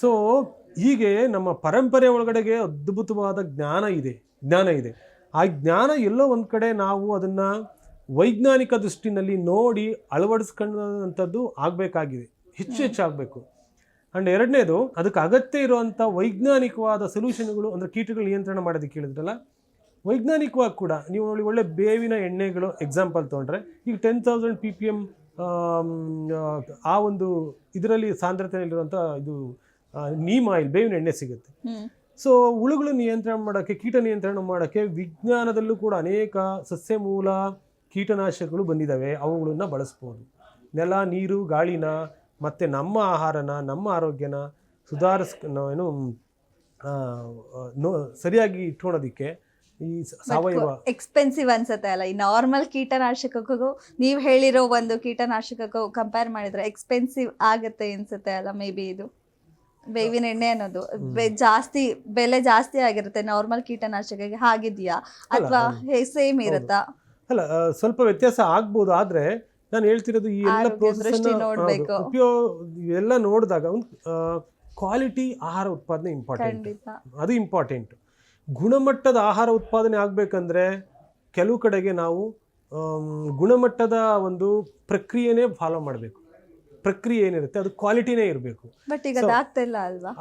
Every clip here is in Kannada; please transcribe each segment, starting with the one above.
ಸೊ ಹೀಗೆ ನಮ್ಮ ಪರಂಪರೆ ಒಳಗಡೆಗೆ ಅದ್ಭುತವಾದ ಜ್ಞಾನ ಇದೆ. ಆ ಜ್ಞಾನ ಎಲ್ಲೋ ಒಂದು ಕಡೆ ನಾವು ಅದನ್ನ ವೈಜ್ಞಾನಿಕ ದೃಷ್ಟಿನಲ್ಲಿ ನೋಡಿ ಅಳವಡಿಸ್ಕೊಳ್ಳುವಂಥದ್ದು ಆಗಬೇಕಾಗಿದೆ, ಹೆಚ್ಚು ಆಗಬೇಕು. ಆ್ಯಂಡ್ ಎರಡನೇದು, ಅದಕ್ಕೆ ಅಗತ್ಯ ಇರುವಂಥ ವೈಜ್ಞಾನಿಕವಾದ ಸೊಲ್ಯೂಷನ್ಗಳು, ಅಂದರೆ ಕೀಟಗಳು ನಿಯಂತ್ರಣ ಮಾಡೋದಕ್ಕೆ ಹೇಳಿದ್ರಲ್ಲ, ವೈಜ್ಞಾನಿಕವಾಗಿ ಕೂಡ ನೀವು ನೋಡಿ, ಒಳ್ಳೆ ಬೇವಿನ ಎಣ್ಣೆಗಳು ಎಕ್ಸಾಂಪಲ್ ತೊಗೊಂಡ್ರೆ, ಈಗ 10,000 ppm ಆ ಒಂದು ಇದರಲ್ಲಿ ಸಾಂದ್ರತೆಯಲ್ಲಿರುವಂಥ ಇದು ನೀಮ್ ಆಯಿಲ್, ಬೇವಿನ ಎಣ್ಣೆ ಸಿಗುತ್ತೆ. ಸೊ ಹುಳುಗಳು ನಿಯಂತ್ರಣ ಮಾಡೋಕ್ಕೆ, ಕೀಟ ನಿಯಂತ್ರಣ ಮಾಡೋಕ್ಕೆ ವಿಜ್ಞಾನದಲ್ಲೂ ಕೂಡ ಅನೇಕ ಸಸ್ಯ ಮೂಲ ಕೀಟನಾಶಕಗಳು ಬಂದಿದ್ದಾವೆ. ಅವುಗಳನ್ನ ಬಳಸ್ಬೋದು. ನೆಲ, ನೀರು, ಗಾಳಿನ ಮತ್ತು ನಮ್ಮ ಆಹಾರನ, ನಮ್ಮ ಆರೋಗ್ಯನ ಸರಿಯಾಗಿ ಇಟ್ಕೊಳೋದಕ್ಕೆ ಈ ಸಾವಯವ ಎಕ್ಸ್ಪೆನ್ಸಿವ್ ಅನ್ಸುತ್ತೆ ಅಲ್ಲ. ಈ ನಾರ್ಮಲ್ ಕೀಟನಾಶಕಕ್ಕೂ ನೀವು ಹೇಳಿರೋ ಒಂದು ಕೀಟನಾಶಕಕ್ಕೂ ಕಂಪೇರ್ ಮಾಡಿದ್ರೆ ಎಕ್ಸ್ಪೆನ್ಸಿವ್ ಆಗುತ್ತೆ ಅನ್ಸುತ್ತೆ ಅಲ್ಲ. ಮೇ ಬಿ ಇದು ಬೇವಿನ ಎಣ್ಣೆ ಅನ್ನೋದು ಬೆಲೆ ಜಾಸ್ತಿ ಆಗಿರುತ್ತೆ ನಾರ್ಮಲ್ ಕೀಟನಾಶಕಕ್ಕೆ, ಹಾಗಿದ್ಯಾ ಅಥವಾ ಸೇಮ್ ಇರುತ್ತಾ? ಅಲ್ಲ, ಸ್ವಲ್ಪ ವ್ಯತ್ಯಾಸ ಆಗ್ಬೋದು. ಆದ್ರೆ ನಾನು ಹೇಳ್ತಿರೋದು ಈ ಎಲ್ಲ ಪ್ರೋಸೆಸ್ ಇವೆಲ್ಲ ನೋಡಿದಾಗ ಒಂದು ಕ್ವಾಲಿಟಿ ಆಹಾರ ಉತ್ಪಾದನೆ ಇಂಪಾರ್ಟೆಂಟ್. ಅದು ಇಂಪಾರ್ಟೆಂಟ್. ಗುಣಮಟ್ಟದ ಆಹಾರ ಉತ್ಪಾದನೆ ಆಗ್ಬೇಕಂದ್ರೆ ಕೆಲವು ಕಡೆಗೆ ನಾವು ಗುಣಮಟ್ಟದ ಒಂದು ಪ್ರಕ್ರಿಯೆನೇ ಫಾಲೋ ಮಾಡಬೇಕು. ಪ್ರಕ್ರಿಯೆ ಏನಿರುತ್ತೆ ಅದು ಕ್ವಾಲಿಟಿನೇ ಇರಬೇಕು.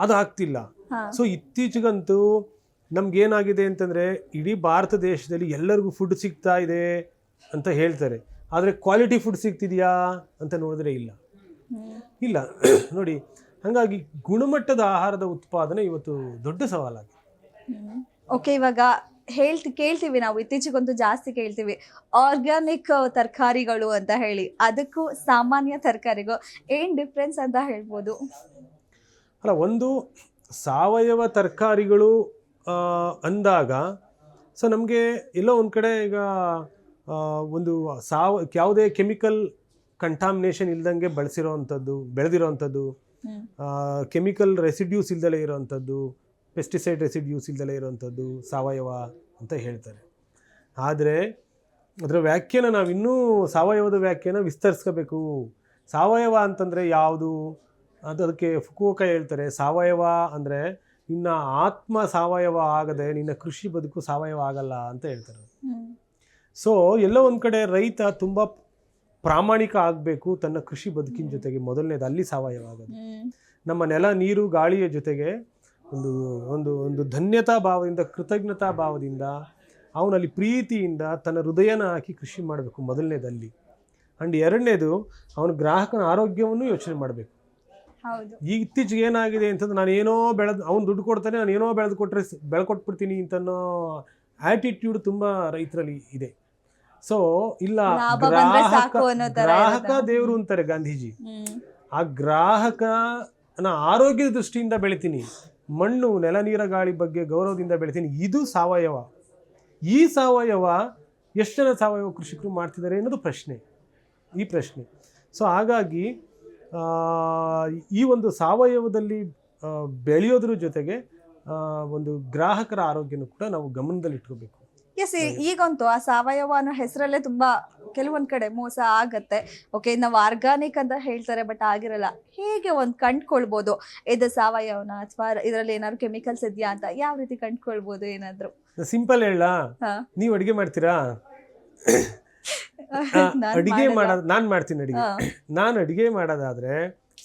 ಅದು ಆಗ್ತಿಲ್ಲ. ಸೊ ಇತ್ತೀಚೆಗಂತೂ ನಮ್ಗೇನಾಗಿದೆ ಅಂತಂದ್ರೆ, ಇಡೀ ಭಾರತ ದೇಶದಲ್ಲಿ ಎಲ್ಲರಿಗೂ ಫುಡ್ ಸಿಗ್ತಾ ಇದೆ ಅಂತ ಹೇಳ್ತಾರೆ, ಆದರೆ ಕ್ವಾಲಿಟಿ ಫುಡ್ ಸಿಗ್ತಿದೆಯಾ ಅಂತ ನೋಡಿದ್ರೆ ಇಲ್ಲ. ನೋಡಿ, ಹಾಗಾಗಿ ಗುಣಮಟ್ಟದ ಆಹಾರದ ಉತ್ಪಾದನೆ ಇವತ್ತು ದೊಡ್ಡ ಸವಾಲಾಗಿದೆ. ಓಕೆ, ಇವಾಗ ಕೇಳ್ತೀವಿ ನಾವು, ಇತ್ತೀಚೆಗಂತೂ ಜಾಸ್ತಿ ಕೇಳ್ತೀವಿ ಆರ್ಗ್ಯಾನಿಕ್ ತರಕಾರಿಗಳು ಅಂತ ಹೇಳಿ. ಅದಕ್ಕೂ ಸಾಮಾನ್ಯ ತರಕಾರಿಗೂ ಏನ್ ಡಿಫ್ರೆನ್ಸ್ ಅಂತ ಹೇಳ್ಬೋದು? ಅಲ್ಲ, ಒಂದು ಸಾವಯವ ತರಕಾರಿಗಳು ಅಂದಾಗ ಸೊ ನಮಗೆ ಎಲ್ಲೋ ಒಂದು ಕಡೆ ಈಗ ಒಂದು ಯಾವುದೇ ಕೆಮಿಕಲ್ ಕಂಟಾಮಿನೇಷನ್ ಇಲ್ದಂಗೆ ಬೆಳೆದಿರೋವಂಥದ್ದು, ಕೆಮಿಕಲ್ ರೆಸಿಡ್ಯೂಸ್ ಇಲ್ದಲೇ ಇರೋವಂಥದ್ದು, ಪೆಸ್ಟಿಸೈಡ್ ರೆಸಿಡ್ಯೂಸ್ ಇಲ್ದಲೇ ಇರೋವಂಥದ್ದು ಸಾವಯವ ಅಂತ ಹೇಳ್ತಾರೆ. ಆದರೆ ಅದರ ವ್ಯಾಖ್ಯಾನ ನಾವಿನ್ನೂ ಸಾವಯವದ ವ್ಯಾಖ್ಯಾನ ವಿಸ್ತರಿಸ್ಕೋಬೇಕು. ಸಾವಯವ ಅಂತಂದರೆ ಯಾವುದು? ಅದಕ್ಕೆ ಫುಕುವೋಕ ಹೇಳ್ತಾರೆ, ಸಾವಯವ ಅಂದರೆ ನಿನ್ನ ಆತ್ಮ ಸಾವಯವ ಆಗದೆ ನಿನ್ನ ಕೃಷಿ ಬದುಕು ಸಾವಯವ ಆಗಲ್ಲ ಅಂತ ಹೇಳ್ತಾರೆ. ಸೊ ಎಲ್ಲೋ ಒಂದು ಕಡೆ ರೈತ ತುಂಬ ಪ್ರಾಮಾಣಿಕ ಆಗಬೇಕು ತನ್ನ ಕೃಷಿ ಬದುಕಿನ ಜೊತೆಗೆ. ಮೊದಲನೇದು ಅಲ್ಲಿ ಸಾವಯವ ಆಗೋದು. ನಮ್ಮ ನೆಲ, ನೀರು, ಗಾಳಿಯ ಜೊತೆಗೆ ಒಂದು ಒಂದು ಒಂದು ಧನ್ಯತಾ ಭಾವದಿಂದ, ಕೃತಜ್ಞತಾ ಭಾವದಿಂದ, ಅವನಲ್ಲಿ ಪ್ರೀತಿಯಿಂದ ತನ್ನ ಹೃದಯನ ಹಾಕಿ ಕೃಷಿ ಮಾಡಬೇಕು ಮೊದಲನೇದಲ್ಲಿ. ಆ್ಯಂಡ್ ಎರಡನೇದು, ಅವನ ಗ್ರಾಹಕನ ಆರೋಗ್ಯವನ್ನು ಯೋಚನೆ ಮಾಡಬೇಕು. ಈಗ ಇತ್ತೀಚೆಗೆ ಏನಾಗಿದೆ ಅಂತಂದ್ರೆ, ಅವ್ನು ದುಡ್ಡು ಕೊಡ್ತಾನೆ, ನಾನು ಏನೋ ಬೆಳೆಕೊಟ್ಬಿಡ್ತೀನಿ ಅಂತನೋ ಆಟಿಟ್ಯೂಡ್ ತುಂಬ ರೈತರಲ್ಲಿ ಇದೆ. ಸೊ ಇಲ್ಲ, ಗ್ರಾಹಕ ದೇವರು ಅಂತಾರೆ ಗಾಂಧೀಜಿ. ಆ ಗ್ರಾಹಕನ ಆರೋಗ್ಯದ ದೃಷ್ಟಿಯಿಂದ ಬೆಳಿತೀನಿ, ಮಣ್ಣು, ನೆಲ, ನೀರ, ಗಾಳಿ ಬಗ್ಗೆ ಗೌರವದಿಂದ ಬೆಳಿತೀನಿ. ಇದು ಸಾವಯವ. ಈ ಸಾವಯವ ಎಷ್ಟು ಜನ ಸಾವಯವ ಕೃಷಿಕರು ಮಾಡ್ತಿದ್ದಾರೆ ಅನ್ನೋದು ಈ ಪ್ರಶ್ನೆ. ಸೊ ಹಾಗಾಗಿ ಈ ಒಂದು ಸಾವಯವದಲ್ಲಿ ಬೆಳೆಯೋದ್ರ ಜೊತೆಗೆ ಒಂದು ಗ್ರಾಹಕರ ಆರೋಗ್ಯನೂ ಕೂಡ ನಾವು ಗಮನದಲ್ಲಿ ಇಟ್ಕೋಬೇಕು. ಎಸ್, ಈಗಂತೂ ಆ ಸಾವಯವ ಅನ್ನೋ ಹೆಸರಲ್ಲೇ ತುಂಬಾ ಕೆಲವೊಂದ್ ಕಡೆ ಮೋಸ ಆಗತ್ತೆ. ಓಕೆ, ನಾವು ಆರ್ಗಾನಿಕ್ ಅಂತ ಹೇಳ್ತಾರೆ, ಬಟ್ ಆಗಿರಲ್ಲ. ಹೇಗೆ ಕಂಡ್ಕೊಳ್ಬೋದು ಇದು ಸಾವಯವನ, ಅಥವಾ ಇದರಲ್ಲಿ ಏನಾದ್ರು ಕೆಮಿಕಲ್ಸ್ ಇದೆಯಾ ಅಂತ? ಯಾವ ರೀತಿ ಕಂಡ್ಕೊಳ್ಬೋದು? ಏನಾದ್ರು ಸಿಂಪಲ್ ಹೇಳ, ನೀವು ಅಡಿಗೆ ಮಾಡ್ತೀರಾ? ನಾನು ಮಾಡ್ತೀನಿ ಅಡಿಗೆ. ನಾನು ಅಡಿಗೆ ಮಾಡೋದಾದ್ರೆ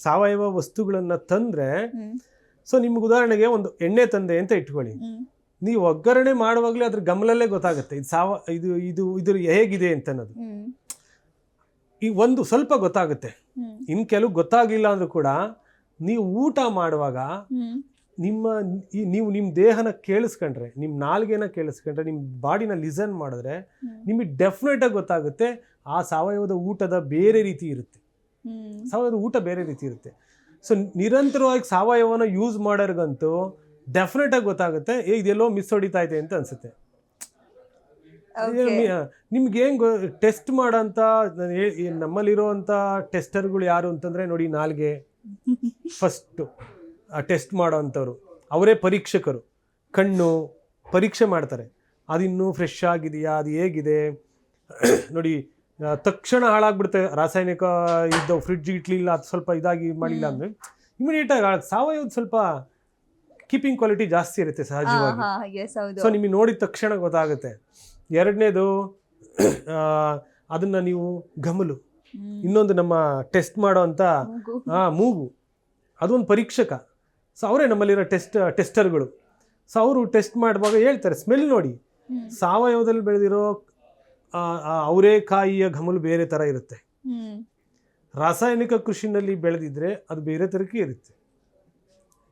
ಸಾವಯವ ವಸ್ತುಗಳನ್ನ ತಂದ್ರೆ, ಸೊ ನಿಮ್ಗೆ ಉದಾಹರಣೆಗೆ ಒಂದು ಎಣ್ಣೆ ತಂದೆ ಅಂತ ಇಟ್ಕೊಳ್ಳಿ. ನೀವು ಒಗ್ಗರಣೆ ಮಾಡುವಾಗಲೇ ಅದ್ರ ಗಮನಲ್ಲೇ ಗೊತ್ತಾಗುತ್ತೆ ಇದು ಹೇಗಿದೆ ಅಂತ ಅನ್ನೋದು. ಈ ಒಂದು ಸ್ವಲ್ಪ ಗೊತ್ತಾಗುತ್ತೆ. ಇನ್ನು ಕೆಲವು ಗೊತ್ತಾಗ್ಲಿಲ್ಲ ಅಂದ್ರೂ ಕೂಡ ನೀವು ಊಟ ಮಾಡುವಾಗ ನೀವು ನಿಮ್ಮ ದೇಹನ ಕೇಳಿಸ್ಕೊಂಡ್ರೆ, ನಿಮ್ಮ ನಾಲ್ಗೆನ ಕೇಳಿಸ್ಕೊಂಡ್ರೆ, ನಿಮ್ಮ ಬಾಡಿನ ಲಿಸನ್ ಮಾಡಿದ್ರೆ ನಿಮಗೆ ಡೆಫಿನೆಟ್ ಆಗಿ ಗೊತ್ತಾಗುತ್ತೆ ಆ ಸಾವಯವದ ಊಟದ ಬೇರೆ ರೀತಿ ಇರುತ್ತೆ. ಸಾವಯವದ ಊಟ ಬೇರೆ ರೀತಿ ಇರುತ್ತೆ. ಸೊ ನಿರಂತರವಾಗಿ ಸಾವಯವನ ಯೂಸ್ ಮಾಡೋರ್ಗಂತೂ ಡೆಫಿನೆಟ್ ಆಗಿ ಗೊತ್ತಾಗುತ್ತೆ ಇದೆಲ್ಲೋ ಮಿಸ್ ಹೊಡಿತಾ ಇದೆ ಅಂತ ಅನ್ಸುತ್ತೆ. ನಿಮ್ಗೆ ಹೆಂಗ್ ಟೆಸ್ಟ್ ಮಾಡೋಂಥ ನಮ್ಮಲ್ಲಿರುವಂಥ ಟೆಸ್ಟರ್ಗಳು ಯಾರು ಅಂತಂದ್ರೆ ನೋಡಿ, ನಾಲ್ಗೆ ಫಸ್ಟ್ ಟೆಸ್ಟ್ ಮಾಡೋ ಅಂಥವ್ರು ಅವರೇ ಪರೀಕ್ಷಕರು. ಕಣ್ಣು ಪರೀಕ್ಷೆ ಮಾಡ್ತಾರೆ, ಅದಿನ್ನೂ ಫ್ರೆಶ್ ಆಗಿದೆಯಾ, ಅದು ಹೇಗಿದೆ ನೋಡಿ. ತಕ್ಷಣ ಹಾಳಾಗ್ಬಿಡುತ್ತೆ ರಾಸಾಯನಿಕ ಇದ್ದವು, ಫ್ರಿಡ್ಜ್ ಇಟ್ಲಿಲ್ಲ, ಅದು ಸ್ವಲ್ಪ ಇದಾಗಿ ಮಾಡಿಲ್ಲ ಅಂದರೆ ಇಮಿಡಿಯೇಟಾಗಿ ಸಾವಯವದ ಸ್ವಲ್ಪ ಕೀಪಿಂಗ್ ಕ್ವಾಲಿಟಿ ಜಾಸ್ತಿ ಇರುತ್ತೆ ಸಹಜವಾಗಿ. ಎಸ್ ಹೌದು. ಸೊ ನಿಮಗೆ ನೋಡಿದ ತಕ್ಷಣ ಗೊತ್ತಾಗುತ್ತೆ. ಎರಡನೇದು ಅದನ್ನು ನೀವು ಗಮಲು, ಇನ್ನೊಂದು ನಮ್ಮ ಟೆಸ್ಟ್ ಮಾಡೋ ಅಂಥ ಮೂಗು, ಅದೊಂದು ಪರೀಕ್ಷಕ. ಸೊ ಅವರೇ ನಮ್ಮಲ್ಲಿರೋ ಟೆಸ್ಟರ್ಗಳು. ಸೊ ಅವರು ಟೆಸ್ಟ್ ಮಾಡುವಾಗ ಹೇಳ್ತಾರೆ, ಸ್ಮೆಲ್ ನೋಡಿ, ಸಾವಯವದಲ್ಲಿ ಬೆಳೆದಿರೋ ಅವರೇಕಾಯಿಯ ಘಮಲು ಬೇರೆ ಥರ ಇರುತ್ತೆ, ರಾಸಾಯನಿಕ ಕೃಷಿನಲ್ಲಿ ಬೆಳೆದಿದ್ರೆ ಅದು ಬೇರೆ ಥರಕ್ಕೆ ಇರುತ್ತೆ.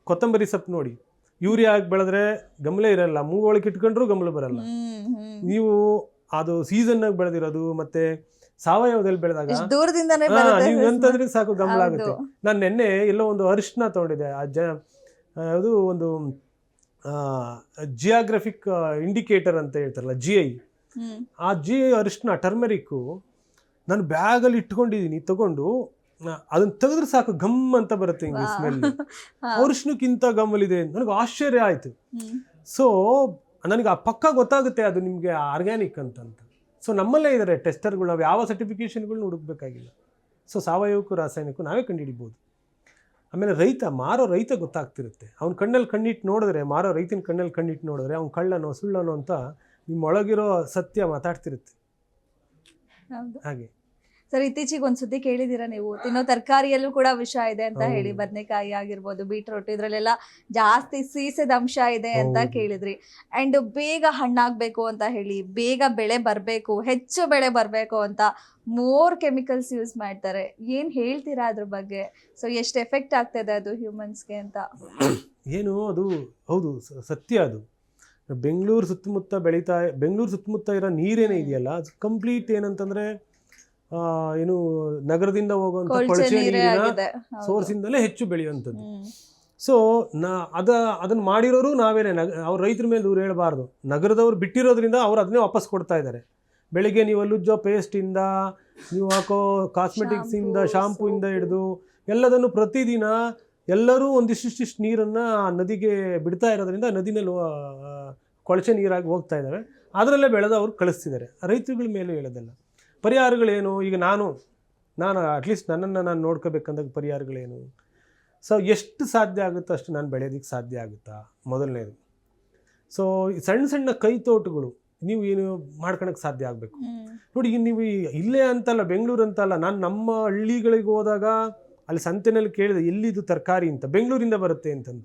ಕೊತ್ತಂಬರಿ ಸೊಪ್ಪು ನೋಡಿ, ಯೂರಿಯಾ ಹಾಕಿ ಬೆಳೆದ್ರೆ ಗಮಲೆ ಇರಲ್ಲ, ಮೂಗೊಳಗೆ ಇಟ್ಕೊಂಡ್ರೂ ಗಮಲು ಬರಲ್ಲ. ನೀವು ಅದು ಸೀಸನ್ನಾಗಿ ಬೆಳೆದಿರೋದು ಮತ್ತೆ ಸಾವಯವದಲ್ಲಿ ಬೆಳೆದಾಗ ನೀವು ಅಂತಂದ್ರೆ ಸಾಕು ಗಮಲ ಆಗುತ್ತೆ. ನಾನು ನಿನ್ನೆ ಎಲ್ಲೋ ಒಂದು ಅರಿಶಿನ ತೊಗೊಂಡಿದ್ದೆ, ಅದು ಒಂದು ಜಿಯಾಗ್ರಫಿಕ್ ಇಂಡಿಕೇಟರ್ ಅಂತ ಹೇಳ್ತಾರಲ್ಲ, GI. ಆ GI ಅರಿಶಿನ ಟರ್ಮರಿಕ್ಕು ನಾನು ಬ್ಯಾಗಲ್ಲಿ ಇಟ್ಕೊಂಡಿದ್ದೀನಿ, ತಗೊಂಡು ಅದನ್ನ ತೆಗೆದ್ರೆ ಸಾಕು ಗಮ್ ಅಂತ ಬರುತ್ತೆ ಹಿಂಗೆ ಸ್ಮೆಲ್. ಅರಿಶಿನಕ್ಕಿಂತ ಗಮ್ಮಲಿದೆ, ನನಗೆ ಆಶ್ಚರ್ಯ ಆಯಿತು. ಸೊ ನನಗೆ ಆ ಪಕ್ಕ ಗೊತ್ತಾಗುತ್ತೆ ಅದು ನಿಮಗೆ ಆರ್ಗ್ಯಾನಿಕ್ ಅಂತಂತ. ಸೊ ನಮ್ಮಲ್ಲೇ ಇದ್ದಾರೆ ಟೆಸ್ಟರ್ಗಳು, ನಾವು ಯಾವ ಸರ್ಟಿಫಿಕೇಷನ್ಗಳನ್ನ ಹುಡುಕ್ಬೇಕಾಗಿಲ್ಲ. ಸೊ ಸಾವಯವಕ್ಕೂ ರಾಸಾಯನಿಕಕ್ಕೂ ನಾವೇ ಕಂಡುಹಿಡಿಬೋದು. ಆಮೇಲೆ ಮಾರೋ ರೈತ ಗೊತ್ತಾಗ್ತಿರುತ್ತೆ, ಅವ್ನ ಕಣ್ಣಲ್ಲಿ ಕಣ್ಣಿಟ್ಟು ನೋಡಿದ್ರೆ, ಮಾರೋ ರೈತನ ಕಣ್ಣಲ್ಲಿ ಕಣ್ಣಿಟ್ಟು ನೋಡಿದ್ರೆ ಅವ್ನು ಕಳ್ಳನೋ ಸುಳ್ಳನೋ ಅಂತ ನಿಮ್ಮೊಳಗಿರೋ ಸತ್ಯ ಮಾತಾಡ್ತಿರುತ್ತೆ. ಹಾಗೆ ಸರ್, ಇತ್ತೀಚೆಗೆ ಒಂದ್ಸತಿ ಕೇಳಿದೀರಾ ನೀವು, ತಿನ್ನೋ ತರಕಾರಿಯಲ್ಲೂ ಕೂಡ ವಿಷ ಇದೆ ಅಂತ ಹೇಳಿ, ಬದನೆಕಾಯಿ ಆಗಿರ್ಬೋದು, ಬೀಟ್ರೂಟ್, ಇದ್ರಲ್ಲೆಲ್ಲ ಜಾಸ್ತಿ ಸೀಸದ ಅಂಶ ಇದೆ ಅಂತ ಕೇಳಿದ್ರಿ. ಅಂಡ್ ಬೇಗ ಹಣ್ಣಾಗ್ಬೇಕು ಅಂತ ಹೇಳಿ, ಬೇಗ ಬೆಳೆ ಬರ್ಬೇಕು, ಹೆಚ್ಚು ಬೆಳೆ ಬರ್ಬೇಕು ಅಂತ ಮೋರ್ ಕೆಮಿಕಲ್ಸ್ ಯೂಸ್ ಮಾಡ್ತಾರೆ. ಏನ್ ಹೇಳ್ತೀರಾ ಅದ್ರ ಬಗ್ಗೆ? ಸೊ ಎಷ್ಟು ಎಫೆಕ್ಟ್ ಆಗ್ತದೆ ಅದು ಹ್ಯೂಮನ್ಸ್ಗೆ ಅಂತ? ಏನು ಅದು ಹೌದು, ಸತ್ಯ. ಅದು ಬೆಂಗಳೂರು ಸುತ್ತಮುತ್ತ ಇರೋ ನೀರೇನೇ ಇದೆಯಲ್ಲ, ಅದು ಕಂಪ್ಲೀಟ್ ಏನಂತಂದ್ರೆ ಏನು ನಗರದಿಂದ ಹೋಗುವಂಥ ಕೊಳಚೆ ನೀರಿನ ಸೋರ್ಸಿಂದಲೇ ಹೆಚ್ಚು ಬೆಳೆಯುವಂಥದ್ದು. ಸೊ ಅದನ್ನು ಮಾಡಿರೋರು ನಾವೇನೆ, ಅವ್ರ ರೈತರ ಮೇಲೆ ದೂರ ಹೇಳಬಾರ್ದು. ನಗರದವ್ರು ಬಿಟ್ಟಿರೋದ್ರಿಂದ ಅವ್ರು ಅದನ್ನೇ ವಾಪಸ್ ಕೊಡ್ತಾ ಇದ್ದಾರೆ. ಬೆಳಿಗ್ಗೆ ನೀವು ಅಲ್ಲುಜ್ಜೋ ಪೇಸ್ಟಿಂದ, ನೀವು ಹಾಕೋ ಕಾಸ್ಮೆಟಿಕ್ಸಿಂದ, ಶಾಂಪೂಯಿಂದ ಹಿಡಿದು ಎಲ್ಲದನ್ನು ಪ್ರತಿದಿನ ಎಲ್ಲರೂ ಒಂದಿಷ್ಟು ನೀರನ್ನು ನದಿಗೆ ಬಿಡ್ತಾ ಇರೋದ್ರಿಂದ ನದಿನಲ್ಲಿ ಕೊಳಚೆ ನೀರಾಗಿ ಹೋಗ್ತಾ ಇದ್ದಾವೆ. ಅದರಲ್ಲೇ ಬೆಳೆದು ಅವ್ರು ಕಳಿಸ್ತಿದ್ದಾರೆ. ರೈತರುಗಳ ಮೇಲೆ ಹೇಳೋದಲ್ಲ. ಪರಿಹಾರಗಳೇನು? ಈಗ ನಾನು ಅಟ್ಲೀಸ್ಟ್ ನನ್ನನ್ನು ನಾನು ನೋಡ್ಕೋಬೇಕಂದಾಗ ಪರಿಹಾರಗಳೇನು? ಸೊ ಎಷ್ಟು ಸಾಧ್ಯ ಆಗುತ್ತೋ ಅಷ್ಟು ನಾನು ಬೆಳೆಯೋದಕ್ಕೆ ಸಾಧ್ಯ ಆಗುತ್ತಾ, ಮೊದಲನೇದು. ಸೊ ಸಣ್ಣ ಸಣ್ಣ ಕೈ ತೋಟಗಳು ನೀವು ಏನು ಮಾಡ್ಕೊಳಕ್ಕೆ ಸಾಧ್ಯ ಆಗಬೇಕು. ನೋಡಿ, ಈಗ ನೀವು ಇಲ್ಲೇ ಅಂತಲ್ಲ, ಬೆಂಗಳೂರು ಅಂತಲ್ಲ, ನಾನು ನಮ್ಮ ಹಳ್ಳಿಗಳಿಗೆ ಹೋದಾಗ ಅಲ್ಲಿ ಸಂತೆನಲ್ಲಿ ಕೇಳಿದೆ ಎಲ್ಲಿದು ತರಕಾರಿ ಅಂತ, ಬೆಂಗಳೂರಿಂದ ಬರುತ್ತೆ ಅಂತಂತಾರೆ.